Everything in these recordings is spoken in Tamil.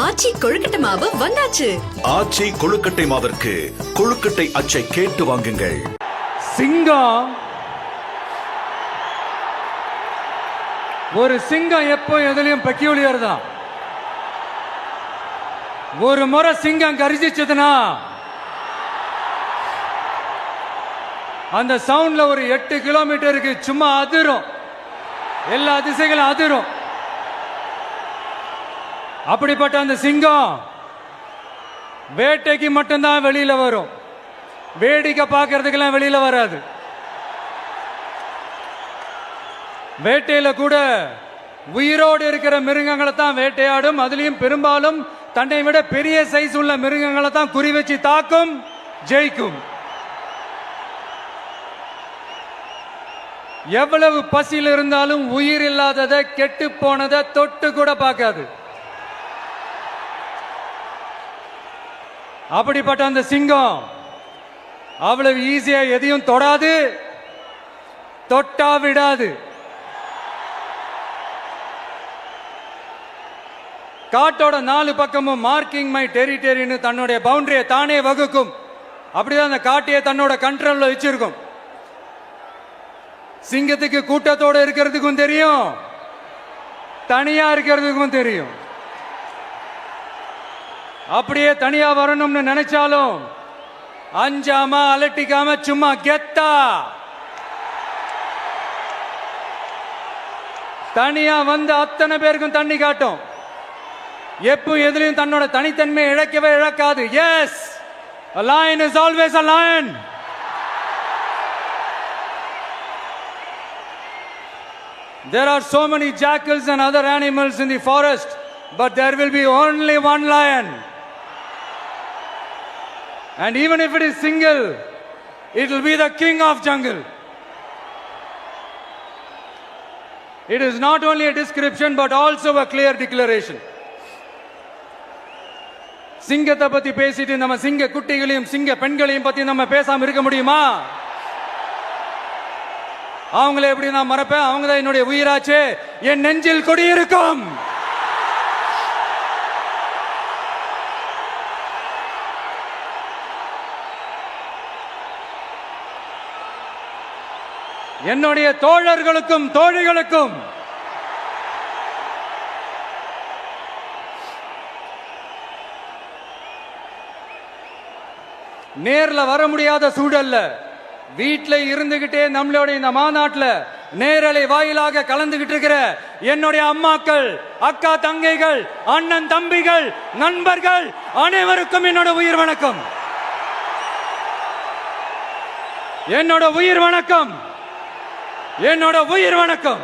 ஆச்சி கொழுக்கட்டை மாவு வந்தாச்சு. ஆச்சி கொழுக்கட்டை மாவிற்கு கொழுக்கட்டை அச்சை கேட்டு வாங்குங்கள். சிங்கம் ஒரு சிங்கம் எப்போ எதுலயும் பெக்யூலியர் தான். ஒரு முறை சிங்கம் கரிச்சிச்சதுன்னா அந்த சவுண்ட்ல ஒரு 8 கிலோமீட்டருக்கு சும்மா அதிரும், எல்லா திசைகளும் அதிரும். அப்படிப்பட்ட அந்த சிங்கம் வேட்டைக்கு மட்டும்தான் வெளியில வரும், வேடிக்கை பார்க்கறதுக்கெல்லாம் வெளியில வராது. வேட்டையில கூட உயிரோடு இருக்கிற மிருகங்களை தான் வேட்டையாடும். அதுலயும் பெரும்பாலும் தன்னை விட பெரிய சைஸ் உள்ள மிருகங்களை தான் குறி வச்சு தாக்கும், ஜெயிக்கும். எவ்வளவு பசியில் இருந்தாலும் உயிர் இல்லாததை, கெட்டு போனதை தொட்டு கூட பார்க்காது. அப்படிப்பட்ட அந்த சிங்கம் அவ்வளவு ஈஸியா எதையும் தொடாது, தொட்டா விடாது. காட்டோட 4 பக்கமும் மார்க்கிங் மை டெரிட்டரின்னு தன்னுடைய பவுண்டரியை தானே வகுக்கும். அப்படிதான் அந்த காட்டையை தன்னோட கண்ட்ரோல்ல வச்சிருக்கும். சிங்கத்துக்கு கூட்டத்தோட இருக்கிறதுக்கும் தெரியும், தனியா இருக்கிறதுக்கும் தெரியும். அப்படியே தனியா வரணும்னு நினைச்சாலும் அஞ்சாம அலட்டிக்காம சும்மா கெத்தா தனியா வந்து அத்தனை பேருக்கும் தண்ணி காட்டும். எப்போ எதிலையும் தன்னோட தனித்தன்மையை இழக்கவே இழக்காது. Yes, a lion is always a lion. There are so many jackals and other animals in the forest, but there will be only one lion. And even if it is single, it will be the king of jungle. It is not only a description but also a clear declaration. சிங்கத்தை பத்தி பேசிட்டு நம்ம சிங்க குட்டிகளையும் சிங்க பெண்களையும் பத்தி நம்ம பேசாம இருக்க முடியுமா? அவங்களை எப்படி நான் மறப்பேன்? அவங்க தான் என்னுடைய உயிராச்சு, என் நெஞ்சில் குடியிருக்கும். என்னுடைய தோழர்களுக்கும் தோழிகளுக்கும் நேர்ல வர முடியாத சூழல்ல வீட்டில் இருந்துகிட்டே நம்மளோட இந்த மாநாட்டில் நேரலை வாயிலாக கலந்துகிட்டு இருக்கிற என்னுடைய அம்மாக்கள், அக்கா தங்கைகள், அண்ணன் தம்பிகள், நண்பர்கள் அனைவருக்கும் என்னோட உயிர் வணக்கம். என்னோட உயிர் வணக்கம், என்னோட உயிர் வணக்கம்.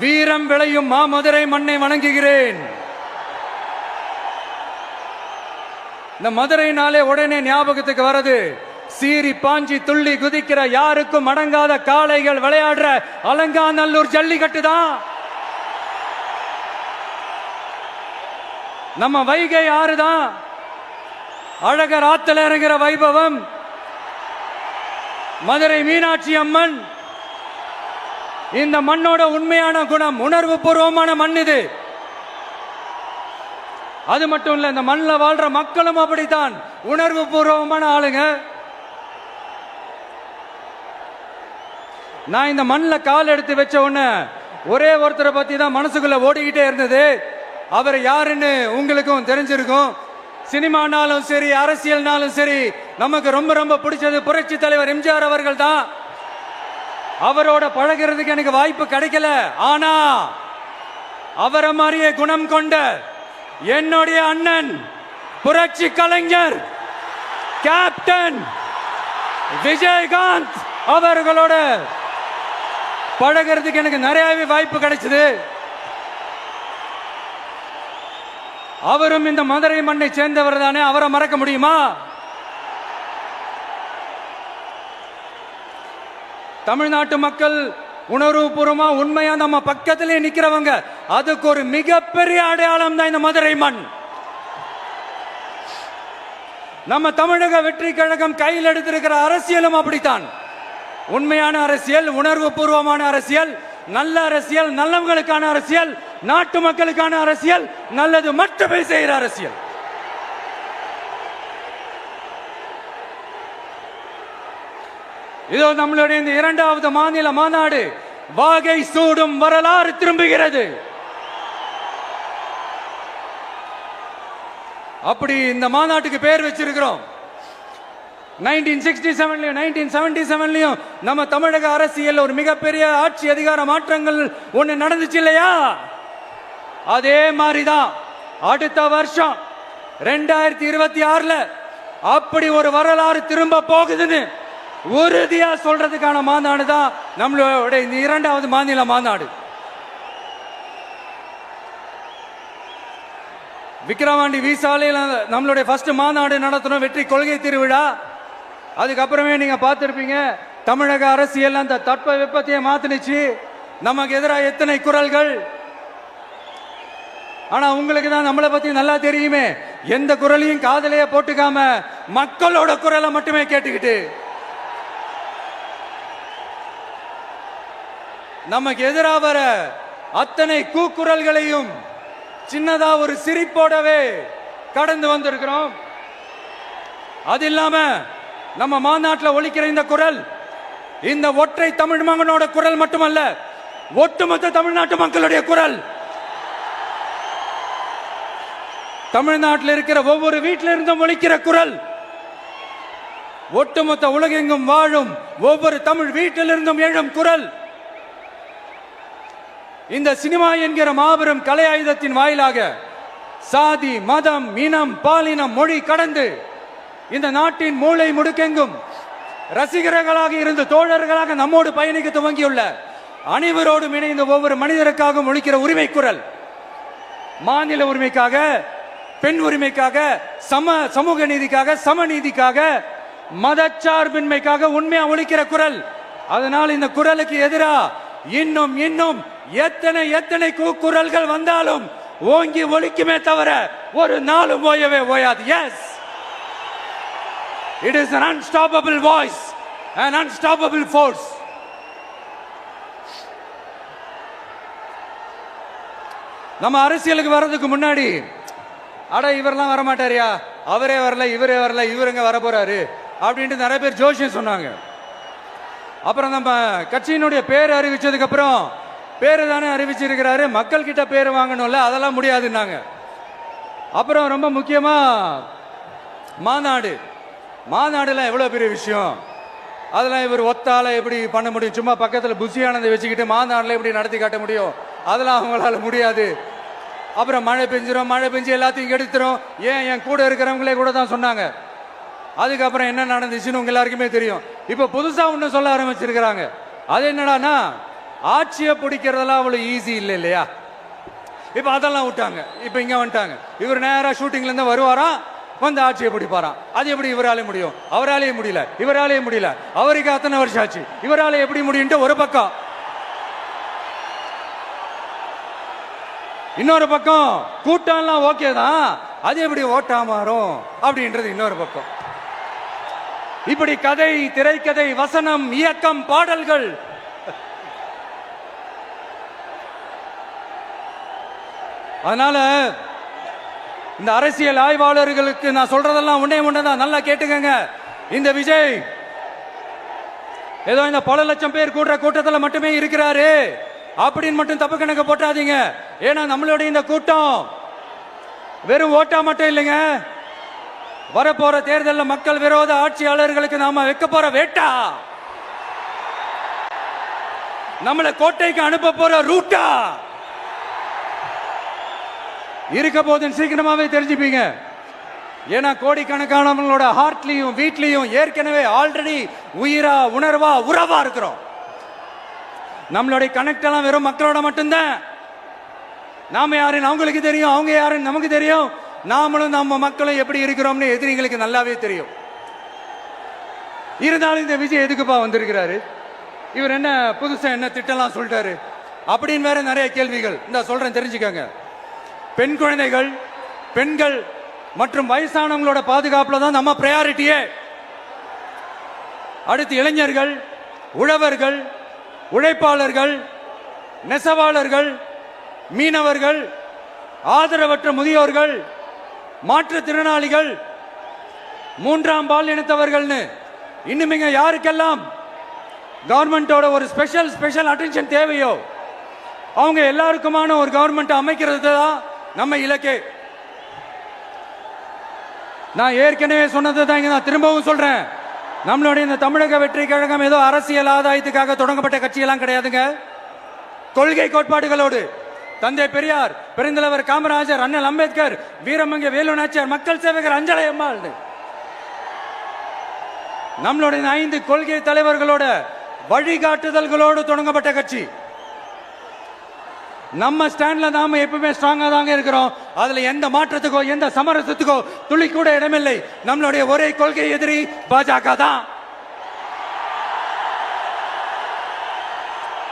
வீரம் விளையும் மாமதுரை மண்ணை வணங்குகிறேன். இந்த மதுரைனாலே உடனே ஞாபகத்துக்கு வரது சீறி பாஞ்சி துள்ளி குதிக்கிற யாருக்கும் அடங்காத காளைகள் விளையாடுற அலங்காநல்லூர் ஜல்லிக்கட்டு தான். நம்ம வைகை ஆறுதான் அழகர் ஆத்துல இறங்குற வைபவம். மதுரை மீனாட்சி அம்மன் இந்த மண்ணோட உண்மையான குணம், உணர்வு பூர்வமான மண் இது. அது மட்டும் இல்ல, இந்த மண்ணில் வாழ்ற மக்களும் அப்படித்தான் உணர்வு பூர்வமான ஆளுங்க. நான் இந்த மண்ணில் கால் எடுத்து வச்ச உடனே ஒரே ஒருத்தரை பத்தி தான் மனசுக்குள்ள ஓடிக்கிட்டே இருந்தது. அவர் யாருன்னு உங்களுக்கும் தெரிஞ்சிருக்கும். சினிமானாலும் சரி, அரசியல்னாலும் சரி, நமக்கு ரொம்ப ரொம்ப பிடிச்சது புரட்சி தலைவர் எம்ஜிஆர் அவர்கள் தான். அவரோட பழகிறதுக்கு எனக்கு வாய்ப்பு கிடைக்கல. ஆனா அவரை மாதிரியே குணம் கொண்ட என்னுடைய அண்ணன் புரட்சி கலைஞர் கேப்டன் விஜயகாந்த் அவர்களோட பழகிறதுக்கு எனக்கு நிறையவே வாய்ப்பு கிடைச்சது. அவரும் இந்த மதுரை மண்ணை சேர்ந்தவர் தானே, அவரை மறக்க முடியுமா? தமிழ்நாட்டு மக்கள் உணர்வுபூர்வமா உண்மையா நம்ம பக்கத்திலே நிக்கிறவங்க, அதுக்கு ஒரு மிகப்பெரிய அடையாளம் தான் இந்த மதுரை மண். நம்ம தமிழக வெற்றி கழகம் கையில் எடுத்திருக்கிற அரசியலும் அப்படித்தான். உண்மையான அரசியல், உணர்வு பூர்வமான அரசியல், நல்ல அரசியல், நல்லவங்களுக்கான அரசியல், நாட்டு மக்களுக்கான அரசியல், நல்லது மட்டுமே செய்கிற அரசியல். இதோ நம்மளுடைய இந்த இரண்டாவது மாநில மாநாடு வாகை சூடும் வரலாறு திரும்புகிறது. அப்படி இந்த மாநாட்டுக்கு பேர் வச்சிருக்கிறோம். 1967லயும் 1977லயும் நம்ம தமிழக அரசியல் ஒரு மிகப்பெரிய ஆட்சி அதிகார மாற்றங்கள் ஒண்ணு நடந்துச்சு இல்லையா? அதே மாதிரிதான் அடுத்த வருஷம் 2026ல அப்படி ஒரு வரலாறு திரும்ப போகுதுன்னு உறுதியா சொல்றதுக்கான மாநாடு தான் நம்மளோட இந்த இரண்டாவது மாநில மாநாடு. விக்கிரவாண்டி விசாலையில் நம்மளுடைய ஃபர்ஸ்ட் மாநாடு நடத்தணும், வெற்றி கொள்கை திருவிழா. அதுக்கப்புறமே நீங்க பார்த்திருப்பீங்க தமிழக அரசியல் அந்த தட்ப வெப்பத்தையே மாத்தினுச்சு. நமக்கு எதிராக எத்தனை குரல்கள். ஆனா உங்களுக்கு தான் நம்மளை பத்தி நல்லா தெரியுமே, எந்த குரலையும் காதலையே போட்டுக்காம மக்களோட குரலை மட்டுமே கேட்டுக்கிட்டு நமக்கு எதிராக வர அத்தனை கூக்குரல்களையும் சின்னதா ஒரு சிரிப்போடவே கடந்து வந்திருக்கிறோம். அது இல்லாம நம்ம மாநாட்டில் ஒலிக்கிற இந்த குரல் இந்த ஒற்றை தமிழ் மகனோட குரல் மட்டுமல்ல, ஒட்டுமொத்த தமிழ்நாட்டு மக்களுடைய குரல். தமிழ்நாட்டில் இருக்கிற ஒவ்வொரு வீட்டில இருந்தும் ஒலிக்கிற குரல், ஒட்டுமொத்த உலகெங்கும் வாழும் ஒவ்வொரு தமிழ் வீட்டிலிருந்தும் எழும் குரல். இந்த சினிமா என்கிற மாபெரும் கலை ஆயுதத்தின் வாயிலாக சாதி, மதம், இனம், பாலினம், மொழி கடந்து இந்த நாட்டின் மூளை முடுக்கெங்கும் ரசிகர்களாக இருந்து தோழர்களாக நம்மோடு பயணிக்க துவங்கியுள்ள அனைவரோடும் இணைந்த ஒவ்வொரு மனிதருக்காகவும் ஒலிக்கிற உரிமை குரல். மாநில உரிமைக்காக, பெண் உரிமைக்காக, சமூக நீதிக்காக, சமநீதிக்காக, மதச்சார்பின்மைக்காக உண்மையா ஒலிக்கிற குரல். அதனால் இந்த குரலுக்கு எதிராக இன்னும் இன்னும் எத்தனை எத்தனை கூக்குரல்கள் வந்தாலும் ஓங்கி ஒலிக்குமே தவிர ஒரு நாளும் ஓயவே ஓயாது. Yes, it is an unstoppable voice, an unstoppable force. நம்ம அரசியலுக்கு வர்றதுக்கு முன்னாடி அட இவரெல்லாம் வரமாட்டாரியா, அவரே வரல, இவரே வரல, இவருங்க வர போறாரு அப்படின்ட்டு நிறைய பேர் ஜோசியம் சொன்னாங்க. அப்புறம் நம்ம கட்சியினுடைய பேர் அறிவிச்சதுக்கு அப்புறம் பேரு தானே அறிவிச்சிருக்கிறாரு, மக்கள் கிட்ட பேர் வாங்கணும்ல, அதெல்லாம் முடியாதுன்னாங்க. அப்புறம் ரொம்ப முக்கியமா மாநாடுலாம் எவ்வளவு பெரிய விஷயம், அதெல்லாம் இவர் ஒத்தால எப்படி பண்ண முடியும், சும்மா பக்கத்தில் புஷியானதை வச்சுக்கிட்டு மாநாடுல எப்படி நடத்தி காட்ட முடியும், அதெல்லாம் அவங்களால முடியாது. அப்புறம் மழை பெஞ்சு எல்லாத்தையும் கெடுத்துரும். ஏன் என் கூட இருக்கிறவங்களே கூட தான் சொன்னாங்க. அதுக்கப்புறம் என்ன நடந்துச்சுன்னு உங்க எல்லாருக்குமே தெரியும். இப்ப புதுசா ஒண்ணு சொல்ல ஆரம்பிச்சிருக்கிறாங்க. அது என்னடானா, ஆட்சியை பிடிக்கிறதெல்லாம் அவ்வளவு ஈஸி இல்லை இல்லையா. இப்ப அதெல்லாம் விட்டாங்க, இப்ப இங்க வந்துட்டாங்க. இவர் நேரா ஷூட்டிங்ல இருந்து வருவாராம், வந்து ஆட்சியை பிடிப்பாராம். அது எப்படி இவராலே முடியும், அவராலேயே முடியல, இவராலேயே முடியல, அவருக்கு அத்தனை வருஷம் ஆச்சு, இவராலே எப்படி முடியும் ஒரு பக்கம். இன்னொரு பக்கம் கூட்டம்லாம் ஓகே தான், அது எப்படி ஓட்டா மாறும் அப்படின்றது இன்னொரு பக்கம். இப்படி கதை, திரைக்கதை, வசனம், இயக்கம், பாடல்கள், அதனால இந்த அரசியல் ஆய்வாளர்களுக்கு நான் சொல்றதெல்லாம் ஒன்னேதான், நல்லா கேட்டுக்கங்க. இந்த விஜய் ஏதோ இந்த பல லட்சம் பேர் கூடுற கூட்டத்தில் மட்டுமே இருக்கிறாரு அப்படின்னு மட்டும் தப்பு கணக்கு போட்டாதீங்க. ஏன்னா நம்மளுடைய இந்த கூட்டம் வெறும் ஓட்டா மட்டும் இல்லைங்க, வரப்போற தேர்தலில் மக்கள் விரோத ஆட்சியாளர்களுக்கு நாம வைக்க போற வேட்டா, நம்மளை கோட்டைக்கு அனுப்ப போற ரூட்டா இருக்க போதுன்னு சீக்கிரமாவே தெரிஞ்சுப்பீங்க. ஏன்னா கோடிக்கணக்கானவங்களோட ஹார்ட்லயும் வீட்லயும் ஏற்கனவே ஆல்ரெடி உயிரா, உணர்வா, உறவா இருக்கிறோம். நம்மளுடைய கனெக்ட் எல்லாம் வெறும் மக்களோட மட்டும்தான். நாம யாருன்னு அவங்களுக்கு தெரியும், அவங்க யாருன்னு நமக்கு தெரியும். நாமளும் நம்ம மக்களும் எப்படி இருக்கிறோம்னு எதிரிகளுக்கு நல்லாவே தெரியும். இருந்தாலும் இந்த விஜய் எதுக்குப்பா வந்திருக்கிறாரு, இவர் என்ன புதுசா என்ன திட்டம்லாம் சொல்லிட்டாரு அப்படின்னு வேற நிறைய கேள்விகள். இந்த சொல்றேன் தெரிஞ்சுக்கங்க. பெண் குழந்தைகள், பெண்கள் மற்றும் வயசானவங்களோட பாதுகாப்புல தான் நம்ம பிரையாரிட்டியே. அடுத்து இளைஞர்கள், உழவர்கள், உழைப்பாளர்கள், நெசவாளர்கள், மீனவர்கள், ஆதரவற்ற முதியோர்கள், மாற்றுத்திறனாளிகள், மூன்றாம் பால் இனத்தவர்கள்னு இன்னும் யாருக்கெல்லாம் கவர்மெண்டோட ஒரு ஸ்பெஷல் அட்டென்ஷன் தேவையோ அவங்க எல்லாருக்குமான ஒரு கவர்மெண்ட் அமைக்கிறது தான் நம்ம இலக்கே. நான் ஏற்கனவே சொன்னது தான் நான் திரும்பவும் சொல்றேன். நம்மளுடைய இந்த தமிழக வெற்றி கழகம் ஏதோ அரசியல் ஆதாயத்துக்காக தொடங்கப்பட்ட கட்சியெல்லாம் கிடையாதுங்க. கொள்கை கோட்பாடுகளோடு தந்தை பெரியார், பெருந்தலைவர் காமராஜர், அண்ணல் அம்பேத்கர், வீரமங்க வேலு நாச்சியார், மக்கள் சேவகர் அஞ்சலை அம்மாள், நம்மளுடைய 5 கொள்கை தலைவர்களோட வழிகாட்டுதல்களோடு தொடங்கப்பட்ட கட்சி. நம்ம ஸ்டாண்ட்ல நாம எப்பவுமே ஸ்ட்ராங்கா தாங்க இருக்கிறோம். அதுல எந்த மாற்றத்துக்கோ எந்த சமரசத்துக்கோ துளி கூட இடமில்லை. நம்மளுடைய ஒரே கொள்கை எதிரி பாஜக தான்.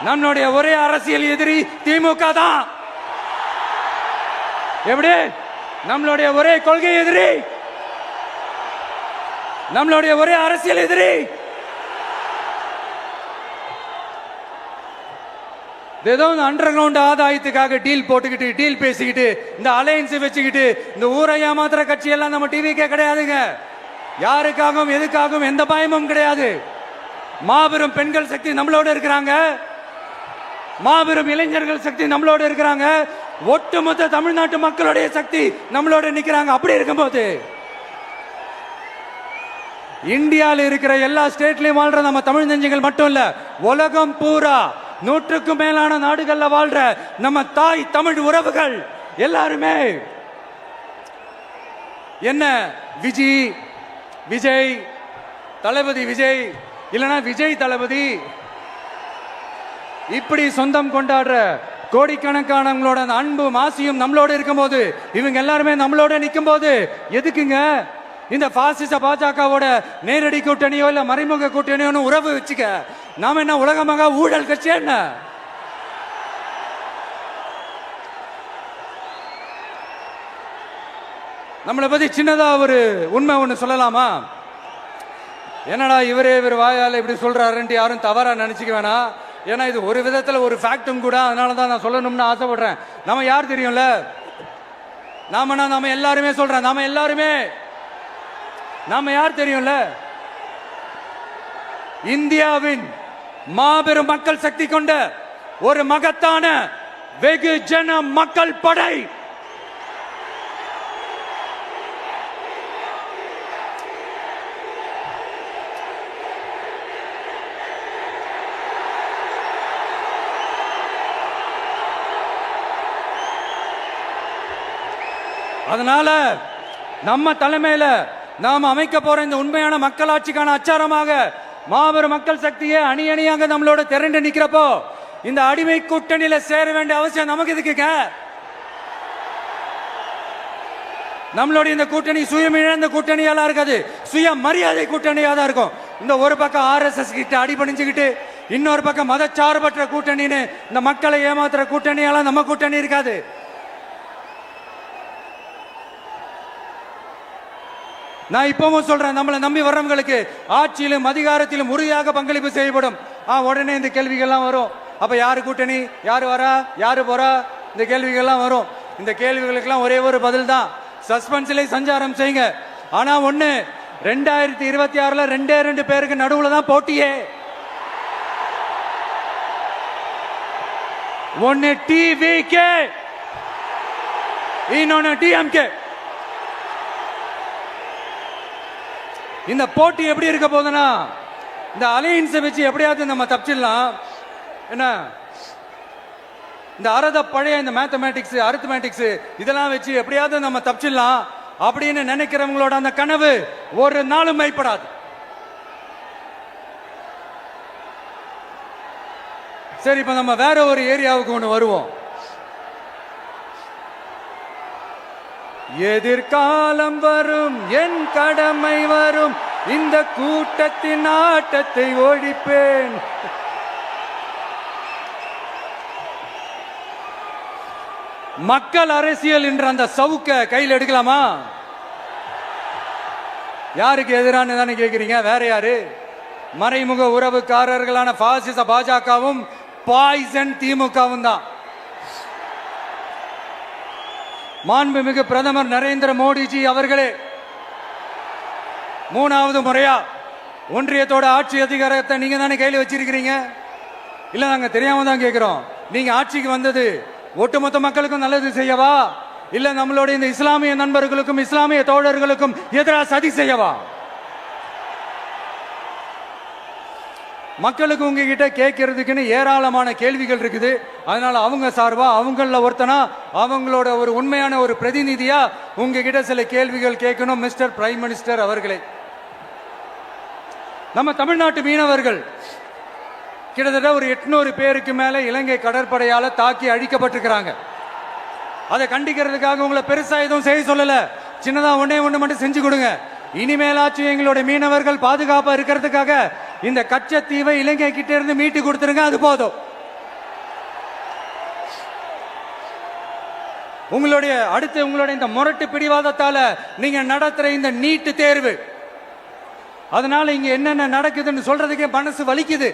நம்மளுடைய ஒரே அரசியல் எதிரி திமுக தான். எப்படி? நம்மளுடைய ஒரே கொள்கை எதிரி, நம்மளுடைய ஒரே அரசியல் எதிரி. ஏதோ அண்டர் கிரவுண்ட் ஆதாயத்துக்காக டீல் போட்டுக்கிட்டு டீல் பேசிக்கிட்டு இந்த அலையன்ஸ் வச்சுக்கிட்டு இந்த ஊரை ஏமாத்துற கட்சி எல்லாம் நம்ம டிவிக்கே கிடையாதுங்க. யாருக்காகவும் எதுக்காகவும் எந்த பயமும் கிடையாது. மாபெரும் பெண்கள் சக்தி நம்மளோட இருக்கிறாங்க, மாபெரும் இளைஞர்கள் சக்தி நம்மளோட இருக்கிறாங்க, ஒட்டுமொத்த தமிழ்நாட்டு மக்களுடைய சக்தி நம்மளோட நிக்கிறாங்க. அப்படி இருக்கும்போது இந்தியாவில் இருக்கிற எல்லா ஸ்டேட்லயும் வாழ்ற நம்ம தமிழ் நெஞ்சங்கள் மட்டும் இல்ல, உலகம் பூரா 100க்கும் மேலான நாடுகள்ல வாழ்ற நம்ம தாய் தமிழ் உறவுகள் எல்லாருமே என்ன விஜய் தளபதி விஜய் இல்லனா விஜய் தளபதி இப்படி சொந்தம் கொண்டாடுற கோடிக்கணக்கானவங்களோட அன்பு மாசியும் நம்மளோட இருக்கும்போது, இவங்க எல்லாருமே நம்மளோட நிற்கும் போது எதுக்குங்க இந்த பாசிச பாஜகவோட நேரடி கூட்டணியோ இல்ல மறைமுக கூட்டணியோ உறவு வச்சுக்க? நாம என்ன உலகமாக ஊழல் கட்சி என்ன? நம்மளை பத்தி சின்னதா ஒரு உண்மை ஒண்ணு சொல்லலாமா? என்னடா இவர் வாயால இப்படி சொல்றாருன்ட்டு யாரும் தவறா நினைச்சுக்க வேணாம். ஏன்னா இது ஒரு விதத்துல ஒரு ஃபேக்டும் கூட. அதனாலதான் நான் சொல்லணும்னு ஆசைப்படுறேன். நம்ம யார் தெரியும்ல? நாம எல்லாருமே சொல்றேன். நாம யார் தெரியும்ல? இந்தியாவின் மாபெரும் மக்கள் சக்தி கொண்ட ஒரு மகத்தான வெகுஜன மக்கள் படை. அதனால நம்ம தலைமையில நாம் அமைக்க போற இந்த உண்மையான மக்களாட்சிக்கான அச்சாரமாக மாபெரும் மக்கள் சக்தியை அணி அணியாக நம்மளோட திரண்டு நிக்கிறப்போ இந்த அடிமை கூட்டணியில சேர வேண்டிய அவசியம் நமக்கு எதுக்குங்க? நம்மளுடைய இந்த கூட்டணி சுயமிழந்த கூட்டணியெல்லாம் இருக்காது, சுய மரியாதை கூட்டணியா தான் இருக்கும். இந்த ஒரு பக்கம் RSS கிட்ட அடிபணிஞ்சுக்கிட்டு, இன்னொரு பக்கம் மதச்சார்பற்ற கூட்டணின்னு இந்த மக்களை ஏமாத்துற கூட்டணியெல்லாம் நம்ம கூட்டணி இருக்காது. நான் இப்பவும் சொல்றேன், நம்மளை நம்பி வர்றவங்களுக்கு ஆட்சியிலும் அதிகாரத்திலும் உறுதியாக பங்களிப்பு செய்யப்படும். உடனே இந்த கேள்விகள்லாம் வரும். அப்ப யாரு கூட்டணி, யாரு வரா, யாரு போறா, இந்த கேள்விகள்லாம் வரும். இந்த கேள்விகளுக்கெல்லாம் ஒரே ஒரு பதில் தான், சஸ்பென்ஸ்ல சஞ்சாரம் செய்யுங்க. ஆனா ஒண்ணு, 2026ல 2 பேருக்கு நடுவுல தான் போட்டியே. ஒன்னு TVK, இன்னொன்னு DMK. இந்த போட்டி எப்படி இருக்க போதுன்னா, இந்த அலையன்ஸை வச்சு எப்படியாவது நம்ம தப்பிச்சிடலாம். என்ன இந்த பழைய இந்த மேத்தமேட்டிக்ஸ், அரித்மேட்டிக்ஸ் இதெல்லாம் வச்சு எப்படியாவது நம்ம தப்பிச்சிடலாம் அப்படின்னு நினைக்கிறவங்களோட அந்த கனவு ஒரு நாளும் மைப்படாது. சரி, இப்ப நம்ம வேற ஒரு ஏரியாவுக்கு ஒன்று வருவோம். எதிர்காலம் வரும், என் கடமை வரும், இந்த கூட்டத்தின் ஆட்டத்தை ஒழிப்பேன். மக்கள் அரசியல் என்ற அந்த சவுக்க கையில் எடுக்கலாமா? யாருக்கு எதிரான தானே கேட்குறீங்க? வேற யாரு? மறைமுக உறவுக்காரர்களான பாசிச பாஜகவும் பாய்சன் திமுகவும் தான். மாண்புமிகு பிரதமர் நரேந்திர மோடிஜி அவர்களே, 3வது முறையா ஒன்றியத்தோட ஆட்சி அதிகாரத்தை நீங்க தானே கையில் வச்சிருக்கிறீங்க. இல்ல நாங்க தெரியாம தான் கேட்கிறோம். நீங்க ஆட்சிக்கு வந்தது ஒட்டுமொத்த மக்களுக்கும் நல்லது செய்யவா, இல்ல நம்மளுடைய இந்த இஸ்லாமிய நண்பர்களுக்கும் இஸ்லாமிய தோழர்களுக்கும் எதிராக சதி செய்யவா? மக்களுக்கு உங்ககிட்ட கேட்கறதுக்குன்னு ஏராளமான கேள்விகள் இருக்குது. அதனால அவங்க சார்பா, அவங்கள ஒருத்தனா, அவங்களோட ஒரு உண்மையான ஒரு பிரதிநிதியா உங்ககிட்ட சில கேள்விகள் கேட்கணும். மிஸ்டர் பிரைம் மினிஸ்டர் அவர்களே, நம்ம தமிழ்நாட்டு மீனவர்கள் கிட்டத்தட்ட ஒரு 800 பேருக்கு மேல இலங்கை கடற்படையால தாக்கி அழிக்கப்பட்டிருக்கிறாங்க. அதை கண்டிக்கிறதுக்காக உங்களை பெருசா எதுவும் செய்ய சொல்லல, சின்னதா ஒண்ணு மட்டும் செஞ்சு கொடுங்க. இனிமேலாச்சும் எங்களுடைய மீனவர்கள் பாதுகாப்பா இருக்கிறதுக்காக இந்த கச்சத்தீவை இலங்கை கிட்ட இருந்து மீட்டு கொடுத்துருங்க, அது போதும். உங்களுடைய இந்த முரட்டு பிடிவாதத்தால நீங்க நடத்துற இந்த நீட்டு தேர்வு, அதனால இங்க என்னென்ன நடக்குதுன்னு சொல்றதுக்கே மனசு வலிக்குது.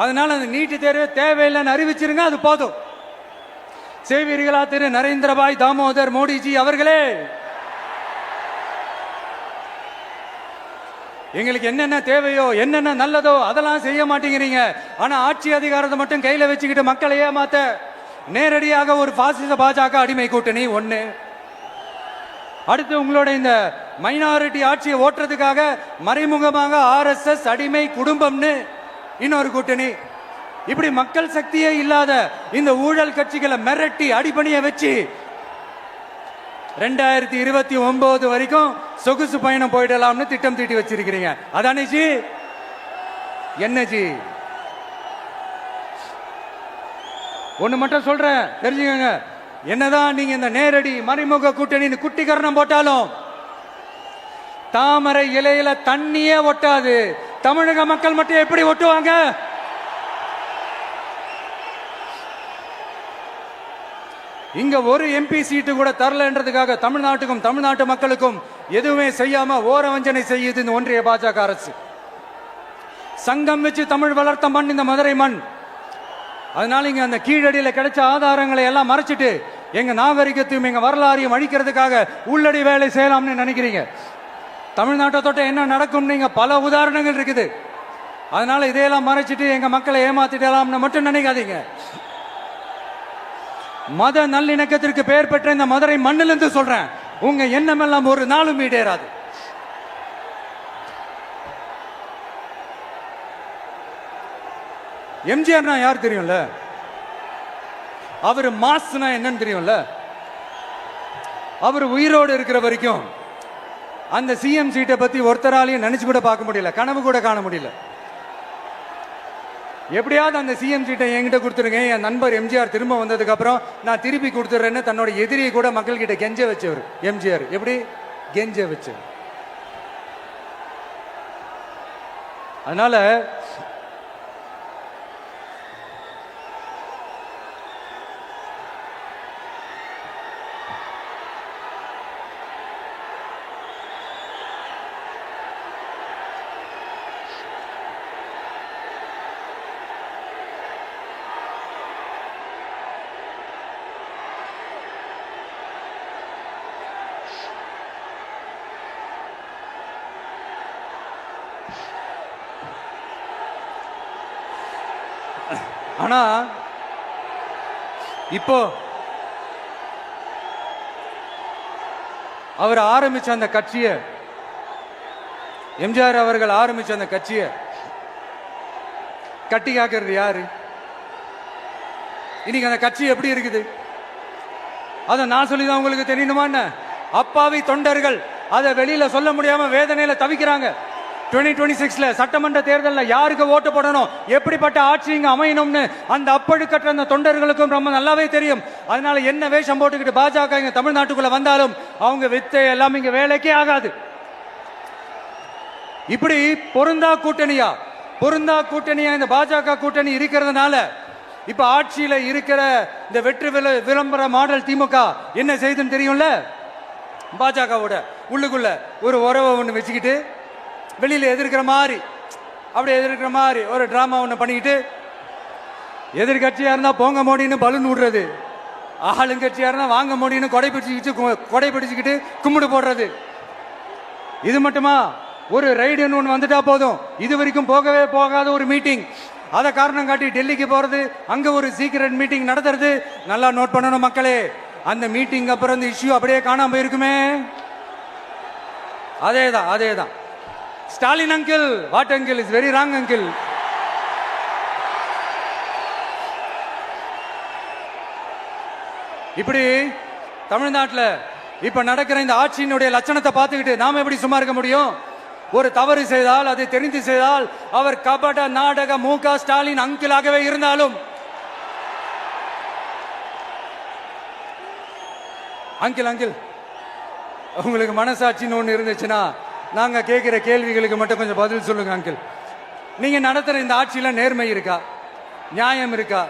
அதனால அந்த நீட்டு தேர்வு தேவையில்லைன்னு அறிவிச்சிருங்க, அது போதும். செய்வீர்களா திரு நரேந்திரபாய் தாமோதர் மோடிஜி அவர்களே? எங்களுக்கு என்னென்ன தேவையோ, என்னென்ன நல்லதோ அதெல்லாம் செய்ய மாட்டேங்கிறீங்க. ஆனா ஆட்சி அதிகாரத்தை மட்டும் கையில வச்சுக்கிட்டு மக்களை ஏமாத்த நேரடியாக ஒரு பாசிச பாஜக அடிமை கூட்டணி ஒண்ணு. அடுத்து உங்களோட இந்த மைனாரிட்டி ஆட்சியை ஓட்டுறதுக்காக மறைமுகமாக RSS அடிமை குடும்பம்னு இன்னொரு கூட்டணி. இப்படி மக்கள் சக்தியே இல்லாத இந்த ஊழல் கட்சிகளை மிரட்டி அடிபணிய வச்சு 2029 வரைக்கும் சொகுசு பயணம் போயிடலாம்னு திட்டம் தீட்டி வச்சிருக்கிறீங்க. அதானே ஜி? என்ன ஜி? ஒண்ணு மட்டும் சொல்றேன், தெரிஞ்சுக்கங்க. என்னதான் நீங்க இந்த நேரடி மறைமுக கூட்டணி குட்டிகரணம் போட்டாலும் தாமரை இலையில தண்ணியே ஒட்டாது. தமிழக மக்கள் மட்டும் எப்படி ஒட்டுவாங்க? இங்க ஒரு MP சீட்டு கூட தரலன்றதுக்காக தமிழ்நாட்டுக்கும் தமிழ்நாட்டு மக்களுக்கும் எதுவுமே செய்யாம ஓரவஞ்சனை செய்யுது இந்த ஒன்றிய பாஜக அரசு. சங்கம் வச்சு தமிழ் வளர்த்த மண் இந்த மதுரை மண். அதனால இங்க அந்த கீழடியில கிடைச்ச ஆதாரங்களை எல்லாம் மறைச்சிட்டு எங்க நாகரிகத்தையும் எங்க வரலாறையும் அழிக்கிறதுக்காக உள்ளடி வேலை செய்யலாம்னு நினைக்கிறீங்க. தமிழ்நாட்டை தொட்ட என்ன நடக்கும் நீங்க பல உதாரணங்கள் இருக்குது. அதனால இதையெல்லாம் மறைச்சிட்டு எங்க மக்களை ஏமாத்திடலாம்னு மட்டும் நினைக்காதீங்க. மத நல்லிணக்கத்திற்கு பெயர் பெற்ற இந்த மதுரை மண்ணிலிருந்து சொல்றேன், உங்க எண்ணம் எல்லாம் ஒரு நாளும் ஈடேறாது. எம்ஜிஆர்னா யார் தெரியும்ல? அவர் மாஸ்னா என்னன்னு தெரியும்ல? அவர் உயிரோடு இருக்கிற வரைக்கும் அந்த CM சீட்டை பத்தி ஒருத்தராலையும் நினைச்சு கூட பார்க்க முடியல, கனவு கூட காண முடியல. எப்படியாவது அந்த CM சீட்டை என்கிட்ட கொடுத்துருங்க, என் நண்பர் எம்ஜிஆர் திரும்ப வந்ததுக்கு அப்புறம் நான் திருப்பி கொடுத்துறேன்னு தன்னோட எதிரியை கூட மக்கள் கிட்ட கெஞ்ச வச்சவர் எம்ஜிஆர். எப்படி கெஞ்ச வச்சவர்? அதனால ஆனா இப்போ அவர் ஆரம்பிச்ச அந்த கட்சியை, எம்ஜிஆர் அவர்கள் ஆரம்பிச்ச அந்த கட்சியை கட்டி காக்கிறது யாரு? இன்னைக்கு அந்த கட்சி எப்படி இருக்குது? அதை நான் சொல்லிதான் உங்களுக்கு தெரியணுமா? அப்பாவி தொண்டர்கள் அதை வெளியில சொல்ல முடியாம வேதனையில தவிக்கிறாங்க. 2026 சட்டமன்ற தேர்தலில் யாருக்கு ஓட்டு போடணும், எப்படிப்பட்ட ஆட்சி இங்க அமையணும்னு அந்த அப்பழுக்கற்ற அந்த தொண்டர்களுக்கும் ரொம்ப நல்லாவே தெரியும். அதனால என்ன வேஷம் போட்டுக்கிட்டு பாஜக இங்க தமிழ்நாட்டுக்குள்ள வந்தாலும் அவங்க வித்தை எல்லாம் இங்க வேலைக்கே ஆகாது. இப்படி பொருந்தா கூட்டணியா இந்த பாஜக கூட்டணி இருக்கிறதுனால இப்ப ஆட்சியில இருக்கிற இந்த வெற்றி விளம்பர மாடல் திமுக என்ன செய்துன்னு தெரியும்ல? பாஜகவோட உள்ளுக்குள்ள ஒரு உறவை ஒன்று வச்சுக்கிட்டு வெளியில எதிர்க்கிற மாதிரி அப்படியே எதிர்க்கிற மாதிரி ஒரு டிராமா ஒன்று பண்ணிக்கிட்டு எதிர்கட்சியா இருந்தா போங்க மோடின்னு பலூன் விடுறது, ஆளுங்கட்சியா இருந்தா வாங்க மோடின்னு கொடை பிடிச்சுக்கிட்டு கும்பிடு போடுறது. இது மட்டுமா? ஒரு ரைடுன்னு ஒன்று வந்துட்டா போதும், இது வரைக்கும் போகவே போகாத ஒரு மீட்டிங், அதை காரணம் காட்டி டெல்லிக்கு போறது, அங்க ஒரு சீக்கிரட் மீட்டிங் நடத்துறது. நல்லா நோட் பண்ணணும் மக்களே, அந்த மீட்டிங் அப்புறம் இந்த இஷ்யூ அப்படியே காணாம போயிருக்குமே. அதேதான் Stalin uncle, what uncle is very wrong uncle. இப்படி தமிழ்நாட்டில் இப்ப நடக்கிற இந்த ஆட்சியினுடைய லட்சணத்தை பார்த்துக்கிட்டு நாம எப்படி சும்மா இருக்க முடியும்? ஒரு தவறு செய்தால், அதை தெரிந்து செய்தால், அவர் கபட நாடக மு.க. ஸ்டாலின் அங்கிளாகவே இருந்தாலும், அங்கிள் உங்களுக்கு மனசாட்சின்னு ஒன்று இருந்துச்சுன்னா நாங்க கேட்கிற கேள்விகளுக்கு மட்டும் கொஞ்சம் பதில் சொல்லுங்க அங்கிள். நீங்க நடத்துற இந்த ஆட்சியில நேர்மை இருக்கா? நியாயம் இருக்கா?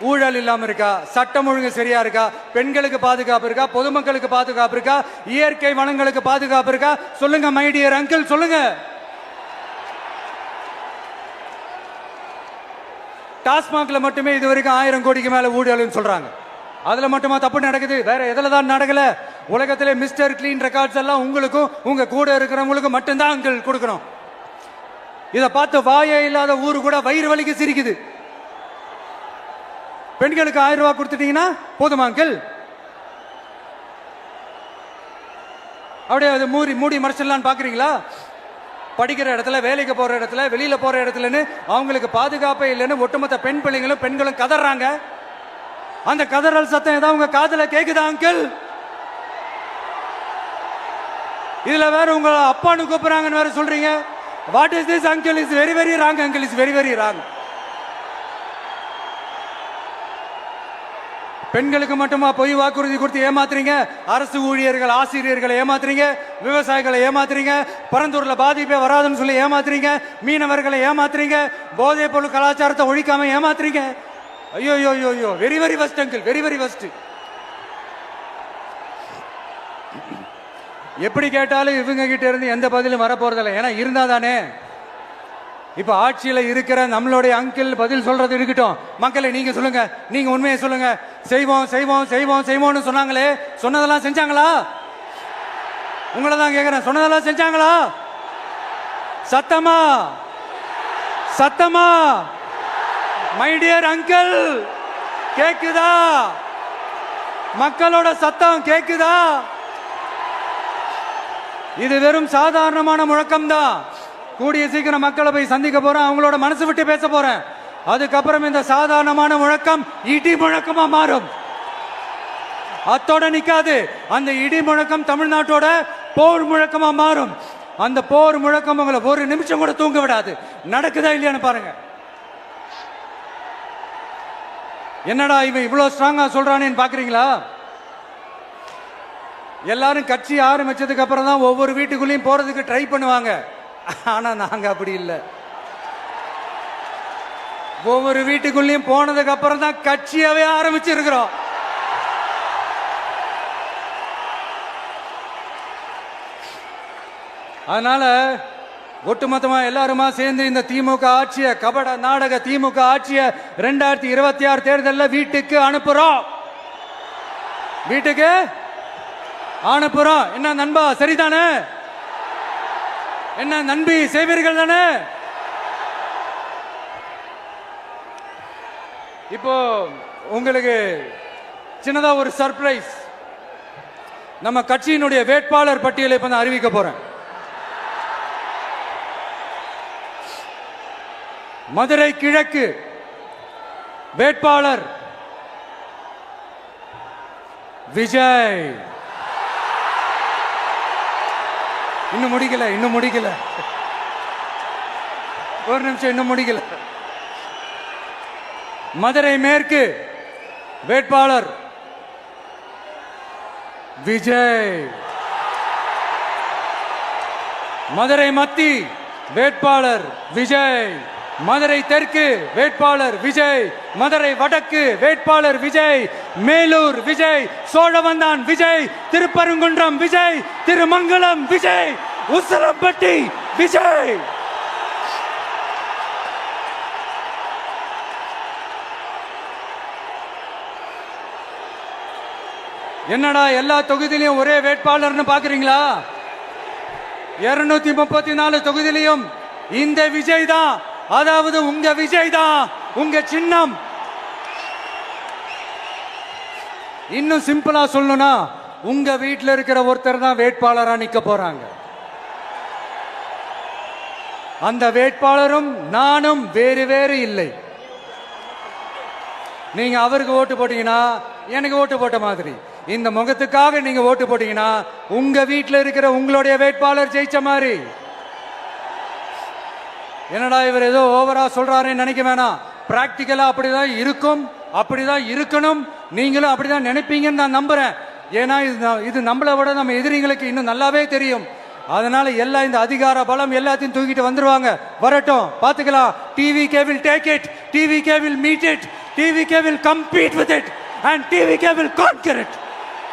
ஊழல் இல்லாம இருக்கா? சட்டம் ஒழுங்கு சரியா இருக்கா? பெண்களுக்கு பாதுகாப்பு இருக்கா? பொதுமக்களுக்கு பாதுகாப்பு இருக்கா? இயற்கை வளங்களுக்கு பாதுகாப்பு இருக்கா? சொல்லுங்க மை டியர் அங்கிள், சொல்லுங்க. டாஸ்மாக்ல மட்டுமே இது வரைக்கும் 1000 கோடிக்கு மேல ஊழல்னு சொல்றாங்க. அதுல மட்டுமா தப்பு நடக்குது? வேற எதுல தான் நடக்கல? உலகத்திலே மிஸ்டர் கிளீன் ரெக்கார்ட்ஸ் எல்லாம் உங்களுக்கும் உங்க கூட இருக்கிறவங்களுக்கும் மட்டும்தான் அங்கிள் கொடுக்கணும். இதை பார்த்து வாயே இல்லாத ஊரு கூட வயிறு வலிக்கு சிரிக்குது. பெண்களுக்கு 1000 ரூபாய் கொடுத்துட்டீங்கன்னா போதுமா அங்கிள்? அப்படியே அது மூடி மறைச்சிடலான்னு பாக்குறீங்களா? படிக்கிற இடத்துல, வேலைக்கு போற இடத்துல, வெளியில போற இடத்துலன்னு அவங்களுக்கு பாதுகாப்பே இல்லைன்னு ஒட்டுமொத்த பெண்களும் கதறாங்க. அந்த கதறல் சத்தம் ஏதாவது உங்க காதுல கேக்குதா அங்கிள்? இதுல வேற உங்க அப்பான்னு கூப்பிடுறாங்கன்னு வேற சொல்றீங்க. What is this uncle? Is very very wrong uncle, is very very wrong. பெண்களுக்கு மட்டுமா பொய் வாக்குறுதி கொடுத்து ஏமாத்துறீங்க? அரசு ஊழியர்கள், ஆசிரியர்களை ஏமாத்துறீங்க, விவசாயிகளை ஏமாத்துறீங்க, பரந்தூர்ல பாதிப்பே வராதுன்னு சொல்லி ஏமாத்துறீங்க, மீனவர்களை ஏமாத்துறீங்க, போதைப் பொருள் கலாச்சாரத்தை ஒழிக்காம ஏமாத்துறீங்க. ஐயோ ஐயோ ஐயோ, very very வஸ்ட் uncle, very very வஸ்ட். எப்படி கேட்டாலும் இவங்க கிட்ட இருந்து எந்த பதிலும் வரப்போறதில்லை. ஏன்னா இருந்தா தானே. இப்ப ஆட்சியில இருக்கிற நம்மளுடைய அங்கிள் பதில் சொல்றது இருக்கட்டும். மக்களை நீங்க சொல்லுங்க, நீங்க உண்மையை சொல்லுங்க. செய்வோம் செய்வோம் செய்வோம் செய்வோம்னு சொன்னாங்களே, சொன்னதெல்லாம் செஞ்சாங்களா? உங்களை தான் கேக்குறேன், சொன்னதெல்லாம் செஞ்சாங்களா? சத்தமா சத்தமா மை டியர் அங்கிள், கேக்குதா? மக்களோட சத்தம் கேக்குதா? இது வெறும் சாதாரணமான முழக்கம் தான். கூடிய சீக்கிரம் மக்களை போய் சந்திக்க போறேன், அவங்களோட மனசு விட்டு பேச போறேன். அதுக்கப்புறம் இந்த சாதாரணமான முழக்கம் இடி முழக்கமா மாறும். அத்தோட நிக்காது. அந்த இடி முழக்கம் தமிழ்நாட்டோட போர் முழக்கமா மாறும். அந்த போர் முழக்கம் உங்களை ஒரு நிமிஷம் கூட தூங்க விடாது. நடக்குதா இல்லையான்னு பாருங்க. என்னடா இவன் இவ்வளவு ஸ்ட்ராங்கா சொல்றானேன்னு பாக்குறீங்களா? எல்லாரும் கட்சி ஆரம்பிச்சதுக்கு அப்புறம் தான் ஒவ்வொரு வீட்டுக்குள்ளேயும் போறதுக்கு ட்ரை பண்ணுவாங்க. ஆனா நாங்க அப்படி இல்லை. ஒவ்வொரு வீட்டுக்குள்ளேயும் போனதுக்கு அப்புறம் தான் கட்சியாவே ஆரம்பிச்சிருக்கிறோம். அதனால ஒட்டுமொத்தமா எல்லாருமா சேர்ந்து இந்த திமுக ஆட்சிய, கபட நாடக திமுக ஆட்சிய 2026 தேர்தலில் வீட்டுக்கு அனுப்புறோம். வீட்டுக்கு அனுப்புறோம். என்ன நண்பா, சரிதானே? என்ன நண்பி, செய்வீர்கள் தானே? இப்போ உங்களுக்கு சின்னதா ஒரு சர்ப்ரைஸ். நம்ம கட்சியினுடைய வேட்பாளர் பட்டியலை இப்ப நான் அறிவிக்க போறேன். மதுரை கிழக்கு வேட்பாளர் விஜய். இன்னும் முடிக்கல, ஒரு நிமிஷம், இன்னும் முடிக்கல. மதுரை மேற்கு வேட்பாளர் விஜய். மதுரை மத்தி வேட்பாளர் விஜய். மதுரை தெற்கு வேட்பாளர் விஜய், மதுரை வடக்கு வேட்பாளர் விஜய், மேலூர் விஜய், சோழவந்தான் விஜய், திருப்பரங்குன்றம் விஜய், திருமங்கலம் விஜய், உசிலம்பட்டி விஜய். என்னடா எல்லா தொகுதியிலையும் ஒரே வேட்பாளர்னு பாக்குறீங்களா? 234 தொகுதியிலையும் இந்த விஜய் தான், அதாவது உங்க விஜய் தான் உங்க சின்னம். இன்னும் சிம்பிளா சொல்லணும்னா உங்க வீட்டில் இருக்கிற ஒருத்தர் தான் வேட்பாளரா நிக்க போறாங்க. அந்த வேட்பாளரும் நானும் வேறு வேறு இல்லை. நீங்க அவருக்கு ஓட்டு போட்டீங்கன்னா எனக்கு ஓட்டு போட்ட மாதிரி, இந்த முகத்துக்காக நீங்க ஓட்டு போட்டீங்கன்னா உங்க வீட்டில் இருக்கிற உங்களுடைய வேட்பாளர் ஜெயிச்ச மாதிரி. என்னடா இவர் ஏதோ ஓவரா சொல்றாருன்னு நினைக்க வேணாம். பிராக்டிக்கலா அப்படிதான் இருக்கும், அப்படிதான் இருக்கணும். நீங்களும் அப்படிதான் நினைப்பீங்கன்னு நான் நம்புறேன். ஏன்னா இது நம்மளை விட நம்ம எதிரிகளுக்கு இன்னும் நல்லாவே தெரியும். அதனால எல்லா இந்த அதிகார பலம் எல்லாத்தையும் தூக்கிட்டு வந்துருவாங்க. வரட்டும், பாத்துக்கலாம். TVK will take it, TVK will meet it, TVK will compete with it and TVK will conquer it,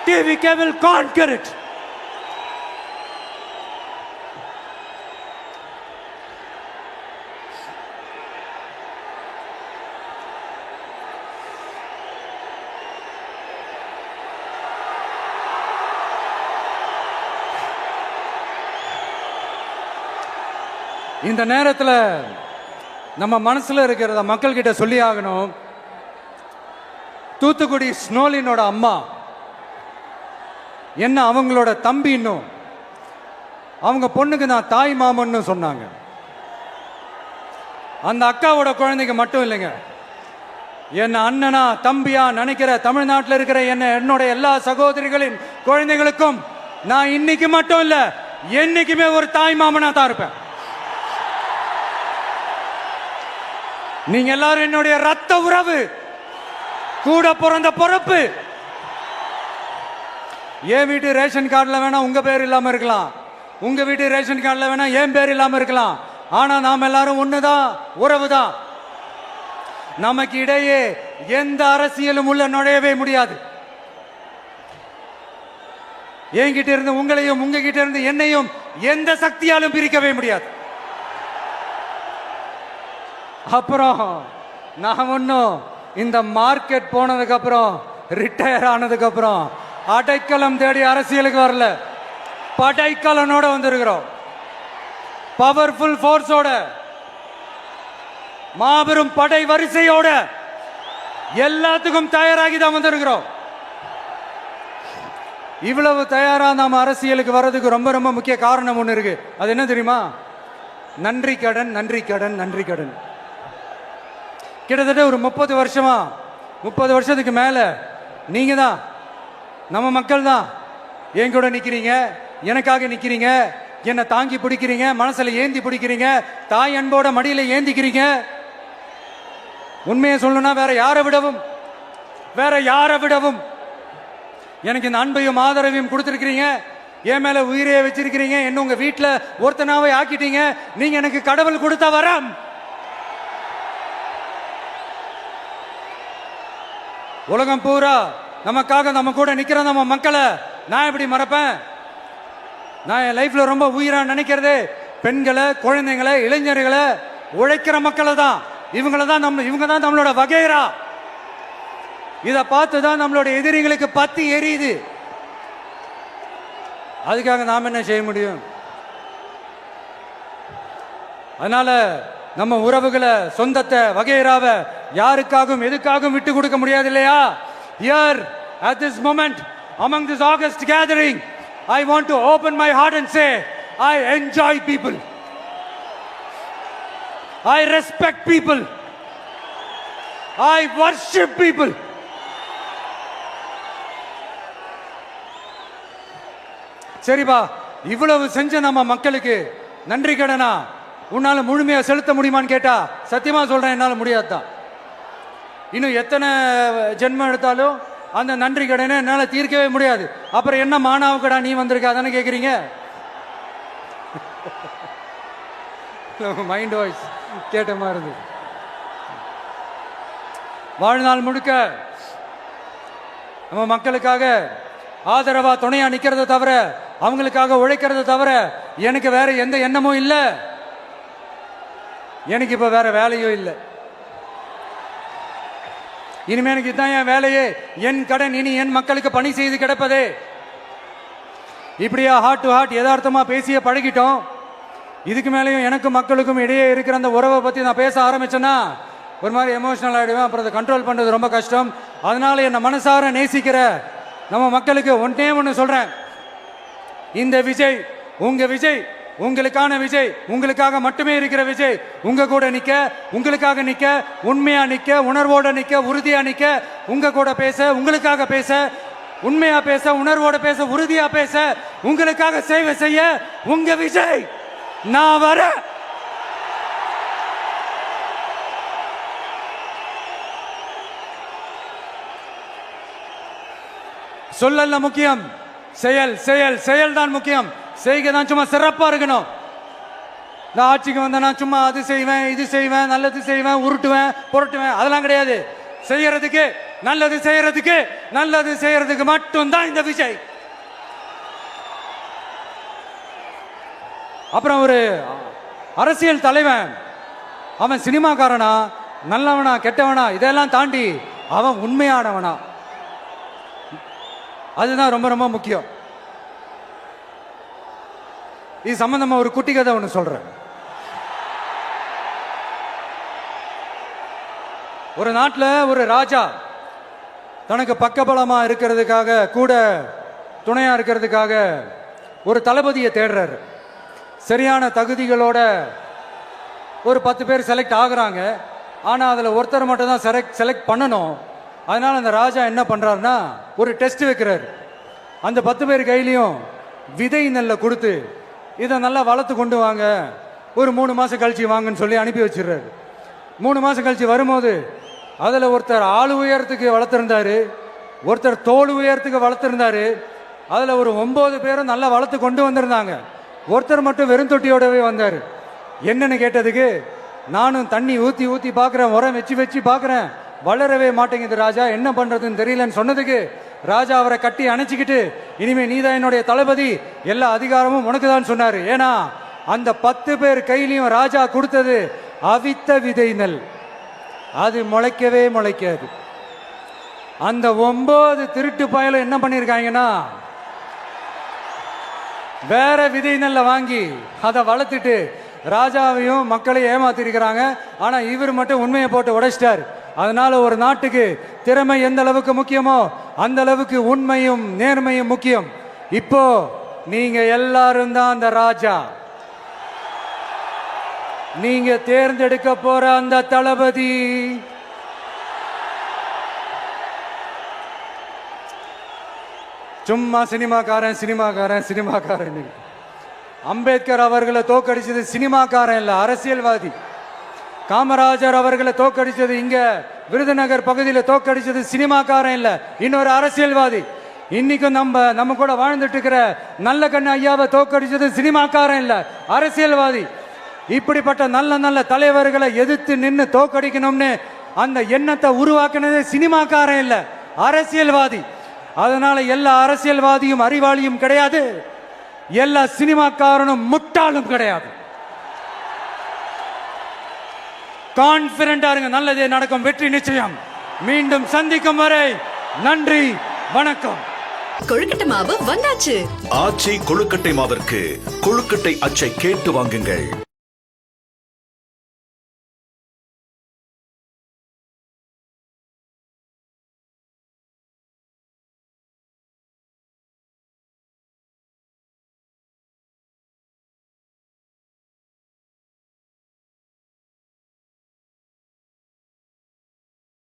TVK will conquer it. இந்த நேரத்தில் நம்ம மனசுல இருக்கிறத மக்கள் கிட்ட சொல்லி ஆகணும். தூத்துக்குடி ஸ்னோலினோட அம்மா என்ன அவங்களோட தம்பி, இன்னும் அவங்க பொண்ணுக்கு நான் தாய் மாமன்னு சொன்னாங்க. அந்த அக்காவோட குழந்தைக்கு மட்டும் இல்லைங்க, என்ன அண்ணனா தம்பியா நினைக்கிற தமிழ்நாட்டில் இருக்கிற என்னோட எல்லா சகோதரிகளின் குழந்தைகளுக்கும் நான் இன்னைக்கு மட்டும் இல்ல, என்னைக்குமே ஒரு தாய் மாமனா தான் இருப்பேன். நீங்க எல்லாரும் என்னுடைய ரத்த உறவு, கூட பிறந்த பொறுப்பு. என் வீட்டு ரேஷன் கார்டுல வேணா உங்க பேர் இல்லாம இருக்கலாம், உங்க வீட்டு ரேஷன் கார்டுல வேணா என் பேர் இல்லாம இருக்கலாம். ஆனா நாம் எல்லாரும் ஒண்ணுதான், உறவுதான். நமக்கு இடையே எந்த அரசியலும் உள்ள நுழையவே முடியாது. என்கிட்ட இருந்து உங்களையும் உங்ககிட்ட இருந்து என்னையும் எந்த சக்தியாலும் பிரிக்கவே முடியாது. அப்புறம் நான் ஒன்னும் இந்த மார்க்கெட் போனதுக்கு அப்புறம், ரிட்டையர் ஆனதுக்கு அப்புறம் அடைக்கலம் தேடி அரசியலுக்கு வரல, படைக்கலனோட வந்திருக்கிறோம். பவர்ஃபுல் போர்ஸோட, மாபெரும் படை வரிசையோட, எல்லாத்துக்கும் தயாராகி தான் வந்திருக்கிறோம். இவ்வளவு தயாரா நாம அரசியலுக்கு வர்றதுக்கு ரொம்ப ரொம்ப முக்கிய காரணம் ஒண்ணு இருக்கு. அது என்ன தெரியுமா? நன்றி கடன், நன்றி கடன், நன்றி கடன். கிட்டத்தட்ட ஒரு 30 வருஷமா, 30 வருஷத்துக்கு மேல நீங்க தான், நம்ம மக்கள் தான் என் கூட நிக்கிறீங்க, எனக்காக நிக்கிறீங்க, என்னை தாங்கி பிடிக்கிறீங்க, மனசுல ஏந்தி பிடிக்கிறீங்க, தாய் அன்போட மடியில ஏந்திக்கிறீங்க. உண்மையை சொல்லணும்னா வேற யாரை விடவும் எனக்கு இந்த அன்பையும் ஆதரவையும் கொடுத்திருக்கிறீங்க. என் மேல உயிரையே வச்சிருக்கிறீங்க. என்ன உங்க வீட்டுல ஒருத்தனாவே ஆக்கிட்டீங்க. நீங்க எனக்கு கடவுள் கொடுத்த வரம். உலகம் பூரா நமக்காக நம்ம கூட நிக்கிற நம்ம மக்களை நான் எப்படி மறப்பேன்? நான் என் லைஃப்ல ரொம்ப உயிரா நினைக்கிறது பெண்களை, குழந்தைங்களை, இளைஞர்களை, உழைக்கிற மக்களை தான். இவங்க தான் நம்மளோட வகைரா. இதை பார்த்து தான் நம்மளோட எதிரிகளுக்கு பத்தி எரியுது. அதுக்காக நாம் என்ன செய்ய முடியும்? அதனால நம்ம உறவுகளை, சொந்தத்தை, வகைராவை யாருக்காகவும் எதுக்காகவும் விட்டு கொடுக்க முடியாது இல்லையா? Here at this moment among this August gathering, I want to open my heart and say I enjoy people, I respect people, I worship people. சரிப்பா, இவ்வளவு செஞ்ச நம்ம மக்களுக்கு நன்றி கடனா உன்னால முழுமையா செலுத்த முடியுமான்னு கேட்டா சத்தியமா சொல்றேன், என்னால முடியாதுதான். இன்னும் எத்தனை ஜென்மம் எடுத்தாலும் அந்த நன்றி கடனை என்னால தீர்க்கவே முடியாது. அப்புறம் என்ன மானாவுக்கடா நீ வந்திருக்க அதானே கேக்குறீங்க? மைண்ட் வாய்ஸ் கேட்ட மாதிரி இருந்தது. வாழ்நாள் முழுக்க நம்ம மக்களுக்காக ஆதரவா துணையா நிக்கிறத தவிர, அவங்களுக்காக உழைக்கிறத தவிர எனக்கு வேற எந்த எண்ணமும் இல்லை. எனக்கு இப்ப வேற வேலையும் இல்லை. இனிமே எனக்கு இதுதான் என் வேலையே, என் கடன் இனி என் மக்களுக்கு பணி செய்து கிடப்பதே. இப்படியா ஹார்ட் டு ஹார்ட் யதார்த்தமா பேசிய பழகிட்டோம். இதுக்கு மேலேயும் எனக்கும் மக்களுக்கும் இடையே இருக்கிற அந்த உறவை பத்தி நான் பேச ஆரம்பிச்சேன்னா ஒரு மாதிரி எமோஷனல் ஆகிடுவேன். அப்புறம் அதை கண்ட்ரோல் பண்றது ரொம்ப கஷ்டம். அதனால என்னை மனசார நேசிக்கிற நம்ம மக்களுக்கு ஒன்றே ஒன்று சொல்றேன். இந்த விஜய் உங்க விஜய், உங்களுக்கான விஜய், உங்களுக்காக மட்டுமே இருக்கிற விஜய். உங்க கூட நிக்க, உங்களுக்காக நிக்க, உண்மையா நிக்க, உணர்வோட நிக்க, உறுதியா நிக்க, உங்க கூட பேச, உங்களுக்காக பேச, உண்மையா பேச, உணர்வோட பேச, உறுதியா பேச, உங்களுக்காக சேவை செய்ய உங்க விஜய் நான் வர. சொல்லல்ல முக்கியம், செயல் செயல் செயல் தான் முக்கியம். செய்கை தான் சும்மா சிறப்பா இருக்கணும். நான் ஆட்சிக்கு வந்தேன்னா சும்மா அது செய்வேன், இது செய்வேன், நல்லது செய்வேன், உருட்டுவேன், புரட்டுவேன், அதெல்லாம் கிடையாது. செய்யறதுக்கு, நல்லது செய்யறதுக்கு, நல்லது செய்யறதுக்கு மட்டும்தான் இந்த விஜய். அப்புறம் ஒரு அரசியல் தலைவன், அவன் சினிமாக்காரனா, நல்லவனா, கெட்டவனா, இதெல்லாம் தாண்டி அவன் உண்மையானவனா, அதுதான் ரொம்ப ரொம்ப முக்கியம். இது சம்பந்தமா ஒரு குட்டி கதை ஒன்று சொல்றேன். ஒரு நாட்டில் ஒரு ராஜா தனக்கு பக்கபலமா இருக்கிறதுக்காக, கூட துணையா இருக்கிறதுக்காக ஒரு தளபதியை தேடுறாரு. சரியான தகுதிகளோட ஒரு 10 பேர் செலக்ட் ஆகுறாங்க. ஆனால் அதில் ஒருத்தர் மட்டும் தான் செலக்ட் பண்ணணும். அதனால அந்த ராஜா என்ன பண்றாருன்னா ஒரு டெஸ்ட் வைக்கிறார். அந்த 10 பேர் கையிலையும் விதை நெல்லை கொடுத்து இதை நல்லா வளர்த்து கொண்டு வாங்க, ஒரு 3 மாசம் கழிச்சு வாங்கன்னு சொல்லி அனுப்பி வச்சிடுறாரு. 3 மாசம் கழிச்சு வரும்போது அதில் ஒருத்தர் ஆள் உயரத்துக்கு வளர்த்துருந்தாரு, ஒருத்தர் தோல் உயரத்துக்கு வளர்த்துருந்தாரு. அதில் ஒரு 9 பேரும் நல்லா வளர்த்து கொண்டு வந்திருந்தாங்க. ஒருத்தர் மட்டும் வெறும் தொட்டியோடவே வந்தார். என்னன்னு கேட்டதுக்கு, நானும் தண்ணி ஊற்றி ஊற்றி பார்க்குறேன், உரம் வச்சு வச்சு பார்க்குறேன், வளரவே மாட்டேங்குது ராஜா, என்ன பண்ணுறதுன்னு தெரியலன்னு சொன்னதுக்கு ராஜா அவரை கட்டி அணைச்சிக்கிட்டு, இனிமே நீதான் என்னுடைய தளபதி, எல்லா அதிகாரமும் உனக்கு தான் சொன்னார். ஏன்னா அந்த 10 பேர் கையிலையும் ராஜா கொடுத்தது அவித்த விதை நெல், அது முளைக்கவே முளைக்காது. அந்த 9 திருட்டு பயலும் என்ன பண்ணியிருக்காங்கன்னா வேற விதை நெல்லை வாங்கி அதை வளர்த்துட்டு ராஜாவையும் மக்களையும் ஏமாத்திருக்கிறாங்க. ஆனா இவர் மட்டும் உண்மையை போட்டு உடைச்சிட்டார். அதனால ஒரு நாட்டுக்கு திறமை எந்த அளவுக்கு முக்கியமோ அந்த அளவுக்கு உண்மையும் நேர்மையும் முக்கியம். இப்போ நீங்க எல்லாரும் தான் அந்த ராஜா. நீங்க தேர்ந்தெடுக்க போற அந்த தளபதி சும்மா சினிமாக்காரன் சினிமாக்காரன் சினிமாக்காரன். அம்பேத்கர் அவர்களை தோக்கடிச்சது சினிமாக்காரன் இல்ல, அரசியல்வாதி. காமராஜர் அவர்களை தோக்கடிச்சது, இங்க விருதுநகர் பகுதியில் தோக்கடிச்சது சினிமாக்காரன் இல்ல, இன்னொரு அரசியல்வாதி. இன்னைக்கும் நம்ம கூட வாழ்ந்துட்டு இருக்கிற நல்ல கண்ணு ஐயாவை தோக்கடிச்சது சினிமாக்காரன் இல்ல, அரசியல்வாதி. இப்படிப்பட்ட நல்ல நல்ல தலைவர்களை எதிர்த்து நின்று தோக்கடிக்கணும்னு அந்த எண்ணத்தை உருவாக்குனது சினிமாக்காரன் இல்ல, அரசியல்வாதி. அதனால எல்லா அரசியல்வாதியும் அறிவாளியும் கிடையாது, எல்லா சினிமாக்காரனும் முட்டாளும் கிடையாது. கான்பிடண்டா இருங்க, நல்லதே நடக்கும், வெற்றி நிச்சயம். மீண்டும் சந்திக்கும் வரை நன்றி, வணக்கம். கொழுக்கட்டை மாவு வந்தாச்சு. ஆச்சி கொழுக்கட்டை மாவிற்கு கொழுக்கட்டை அச்சை கேட்டு வாங்குங்கள்.